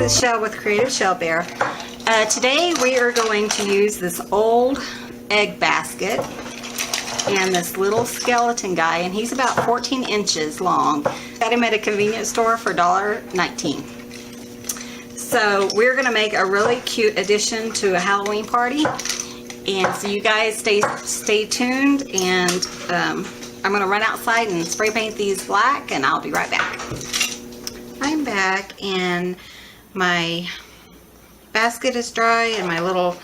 it's Shell with Creative Shell Bear. Today we are going to use this old egg basket and this little skeleton guy, and he's about 14 inches long. Got him at a convenience store for $1.19. So we're going to make a really cute addition to a Halloween party, and so you guys stay tuned, and I'm going to run outside and spray paint these black, and I'll be right back. I'm back, and my basket is dry and my little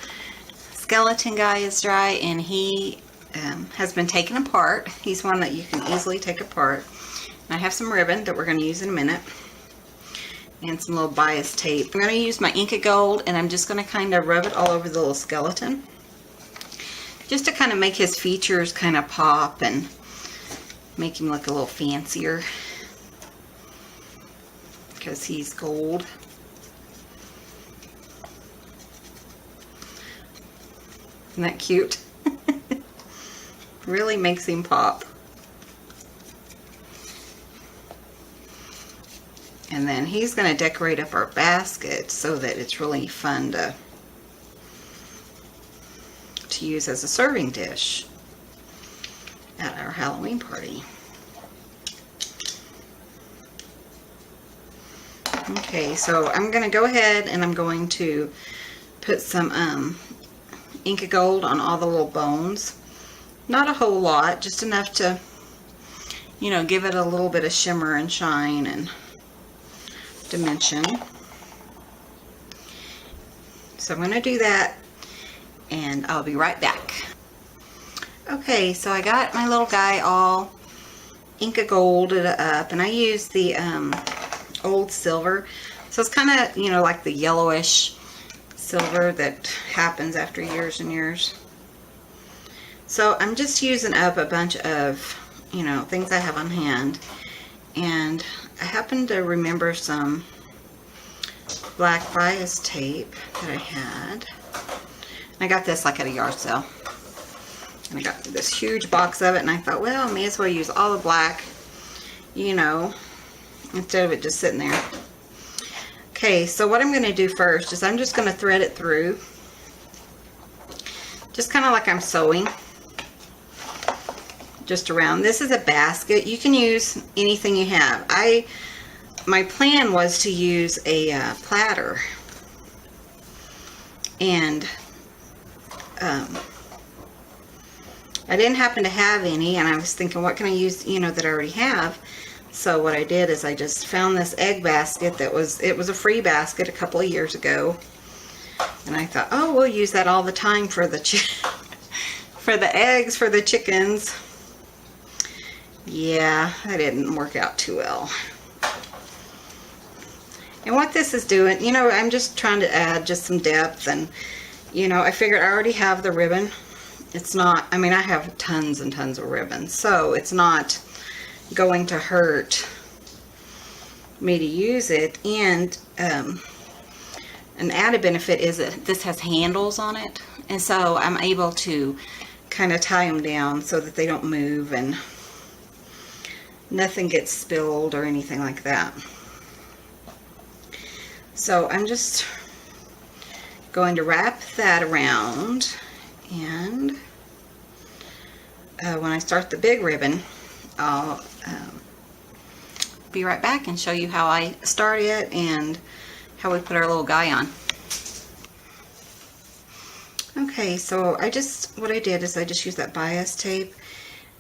skeleton guy is dry, and he has been taken apart. He's one that you can easily take apart. And I have some ribbon that we're going to use in a minute and some little bias tape. I'm going to use my Inca Gold, and I'm just going to kind of rub it all over the little skeleton just to kind of make his features kind of pop and make him look a little fancier because he's gold. Isn't that cute? Really makes him pop. And then he's going to decorate up our basket so that it's really fun to use as a serving dish at our Halloween party. Okay, so I'm going to go ahead and I'm going to put some Inca Gold on all the little bones. Not a whole lot, just enough to, you know, give it a little bit of shimmer and shine and dimension. So I'm going to do that, and I'll be right back. Okay, so I got my little guy all Inca Golded up, and I used the old silver. So it's kind of, you know, like the yellowish silver that happens after years and years. So I'm just using up a bunch of, you know, things I have on hand, and I happen to remember some black bias tape that I had. I got this like at a yard sale, and I got this huge box of it, and I thought, well, I may as well use all the black, you know, instead of it just sitting there. Okay, so what I'm going to do first is I'm just going to thread it through, just kind of like I'm sewing, just around. This is a basket. You can use anything you have. My plan was to use a platter, and I didn't happen to have any, and I was thinking, what can I use, you know, that I already have? So what I did is I just found this egg basket it was a free basket a couple of years ago, and I thought, oh, we'll use that all the time for the for the eggs for the chickens. Yeah, that didn't work out too well. And what this is doing, you know, I'm just trying to add just some depth, and, you know, I figured I already have the ribbon. It's not, I mean, I have tons and tons of ribbon, so it's not going to hurt me to use it. And an added benefit is that this has handles on it, and so I'm able to kind of tie them down so that they don't move and nothing gets spilled or anything like that. So I'm just going to wrap that around, and when I start the big ribbon, I'll be right back and show you how I start it and how we put our little guy on. Okay, so what I did is I just used that bias tape,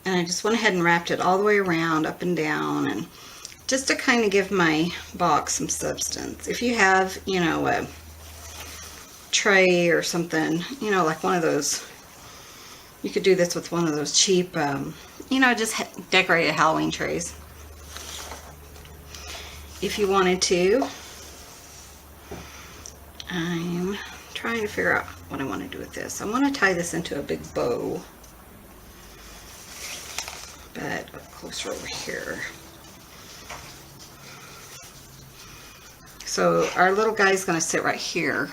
and I just went ahead and wrapped it all the way around, up and down, and just to kind of give my box some substance. If you have, you know, a tray or something, you know, like one of those, you could do this with one of those cheap, you know, just decorated Halloween trays. If you wanted to. I'm trying to figure out what I want to do with this. I want to tie this into a big bow, but up closer over here. So our little guy's going to sit right here,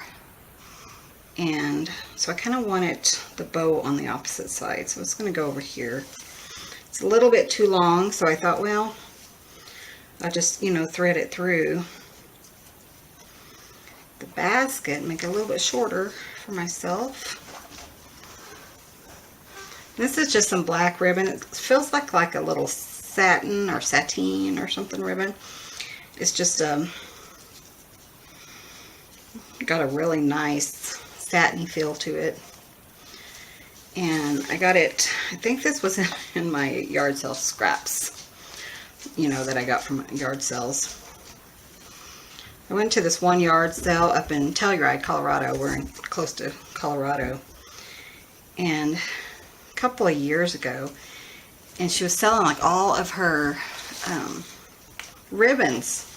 and so I kind of want the bow on the opposite side, so it's going to go over here. It's a little bit too long, so I thought, well, I'll just, you know, thread it through basket and make it a little bit shorter for myself. This is just some black ribbon. It feels like a little satin or sateen or something ribbon. It's just got a really nice satiny feel to it. And I got it, I think this was in my yard sale scraps, you know, that I got from yard sales. I went to this one yard sale up in Telluride, Colorado. We're close to Colorado. And a couple of years ago, and she was selling like all of her ribbons.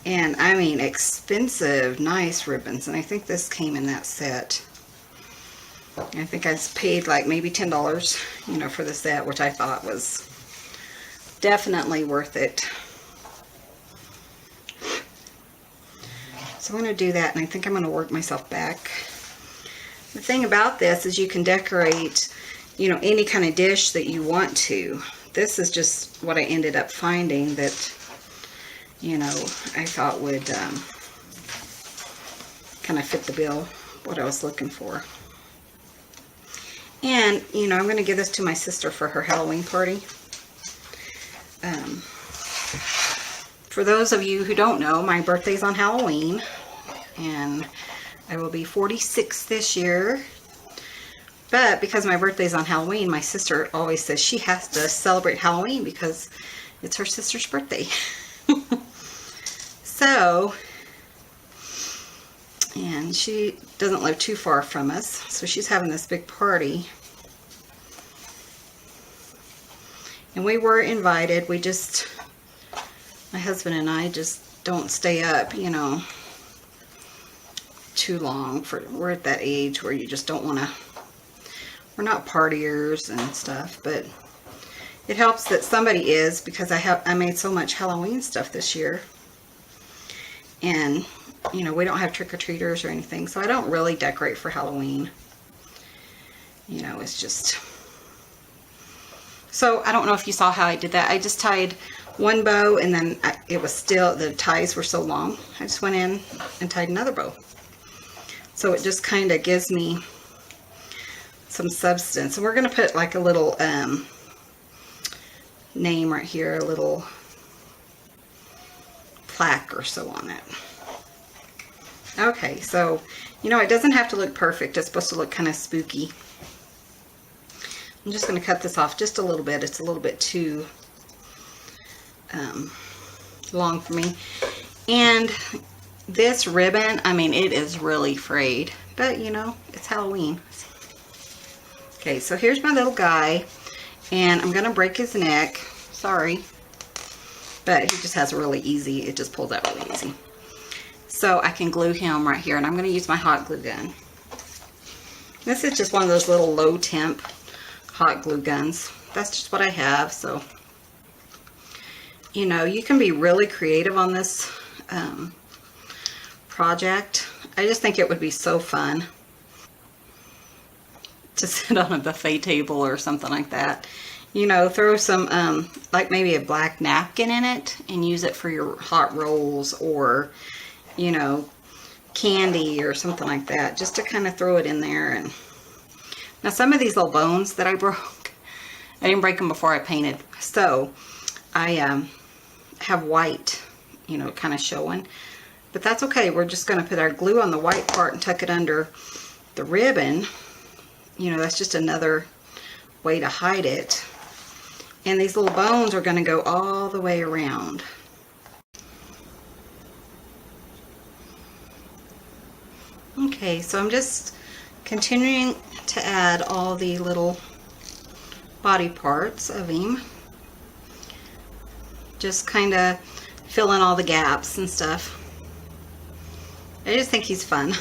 And I mean expensive, nice ribbons. And I think this came in that set. I think I paid like maybe $10, you know, for the set, which I thought was definitely worth it. So I'm going to do that, and I think I'm going to work myself back. The thing about this is you can decorate, you know, any kind of dish that you want to. This is just what I ended up finding that, you know, I thought would kind of fit the bill, what I was looking for. And, you know, I'm going to give this to my sister for her Halloween party. For those of you who don't know, my birthday's on Halloween. And I will be 46 this year. But because my birthday's on Halloween, my sister always says she has to celebrate Halloween because it's her sister's birthday. So, and she doesn't live too far from us, so she's having this big party. And we were invited. We just, my husband and I just don't stay up, you know, too long. We're at that age where you just don't want to, we're not partiers and stuff, but it helps that somebody is, because I made so much Halloween stuff this year. And, you know, we don't have trick-or-treaters or anything, so I don't really decorate for Halloween. You know, it's just... So, I don't know if you saw how I did that. I just tied one bow, and then it was still, the ties were so long, I just went in and tied another bow. So, it just kind of gives me some substance. And we're going to put like a little name right here, a little plaque or so on it. Okay, so, you know, it doesn't have to look perfect. It's supposed to look kind of spooky. I'm just going to cut this off just a little bit. It's a little bit too long for me. And this ribbon, I mean, it is really frayed. But, you know, it's Halloween. Okay, so here's my little guy. And I'm going to break his neck. Sorry. But he just has a really easy, it just pulls out really easy. So I can glue him right here, and I'm going to use my hot glue gun. This is just one of those little low temp hot glue guns. That's just what I have. So, you know, you can be really creative on this project. I just think it would be so fun to sit on a buffet table or something like that. You know, throw some, like maybe a black napkin in it and use it for your hot rolls, or, you know, candy or something like that, just to kind of throw it in there. And now some of these little bones that I broke, I didn't break them before I painted. So I have white, you know, kind of showing, but that's okay. We're just going to put our glue on the white part and tuck it under the ribbon. You know, that's just another way to hide it. And these little bones are going to go all the way around. Okay, so I'm just continuing to add all the little body parts of him. Just kind of fill in all the gaps and stuff. I just think he's fun.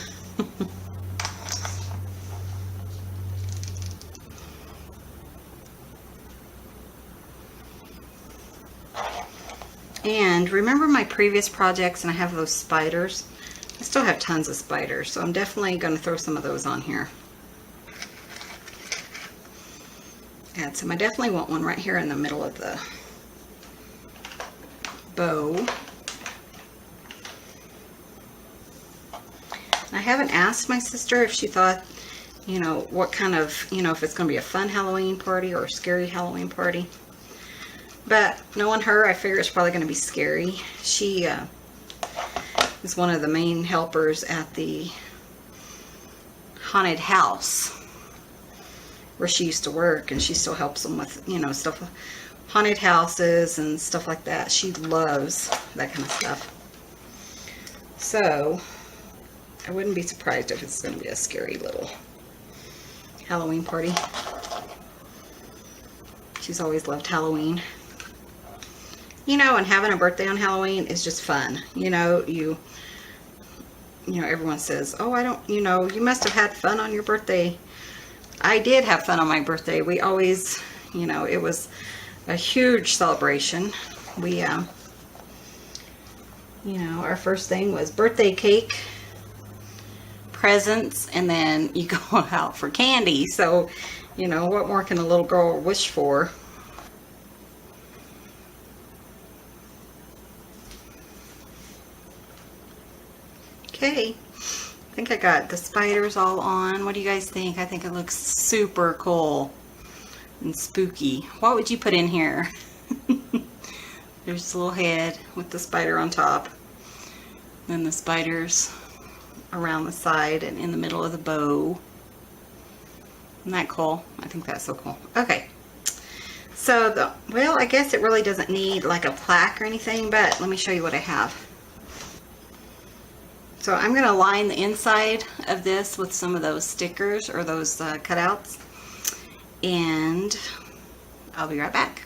And remember my previous projects, and I have those spiders? I still have tons of spiders, so I'm definitely going to throw some of those on here. Add some. I definitely want one right here in the middle of the bow. I haven't asked my sister if she thought, you know, what kind of, you know, if it's going to be a fun Halloween party or a scary Halloween party. But knowing her, I figure it's probably going to be scary. She is one of the main helpers at the haunted house where she used to work, and she still helps them with, you know, stuff, haunted houses and stuff like that. She loves that kind of stuff. So I wouldn't be surprised if it's going to be a scary little Halloween party. She's always loved Halloween. You know, and having a birthday on Halloween is just fun. You know, everyone says, oh, I don't, you know, you must have had fun on your birthday. I did have fun on my birthday. We always, you know, it was a huge celebration. We, you know, our first thing was birthday cake, presents, and then you go out for candy. So, you know, what more can a little girl wish for? Okay, I think I got the spiders all on. What do you guys think? I think it looks super cool and spooky. What would you put in here? There's a little head with the spider on top. Then the spiders around the side and in the middle of the bow. Isn't that cool? I think that's so cool. Okay. So, well, I guess it really doesn't need like a plaque or anything, but let me show you what I have. So I'm going to line the inside of this with some of those stickers or those cutouts, and I'll be right back.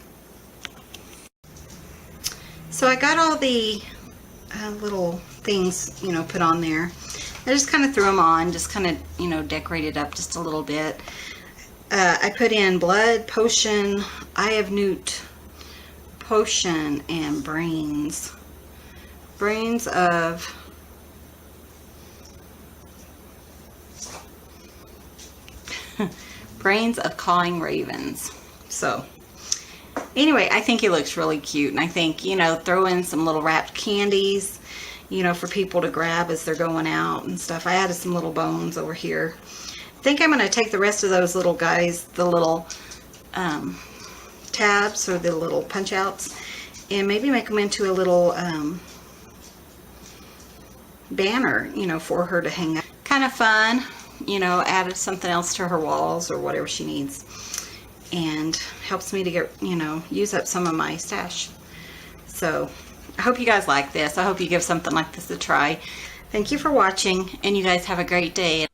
So I got all the little things, you know, put on there. I just kind of threw them on, just kind of, you know, decorated up just a little bit. I put in blood, potion, eye of newt, potion, and brains. Brains of brains of cawing ravens. So anyway, I think it looks really cute, and I think, you know, throw in some little wrapped candies, you know, for people to grab as they're going out and stuff. I added some little bones over here. I think I'm going to take the rest of those little guys, the little tabs or the little punch outs, and maybe make them into a little banner, you know, for her to hang up. Kind of fun. You know, added something else to her walls or whatever she needs, and helps me to get, you know, use up some of my stash. So I hope you guys like this. I hope you give something like this a try. Thank you for watching, and you guys have a great day.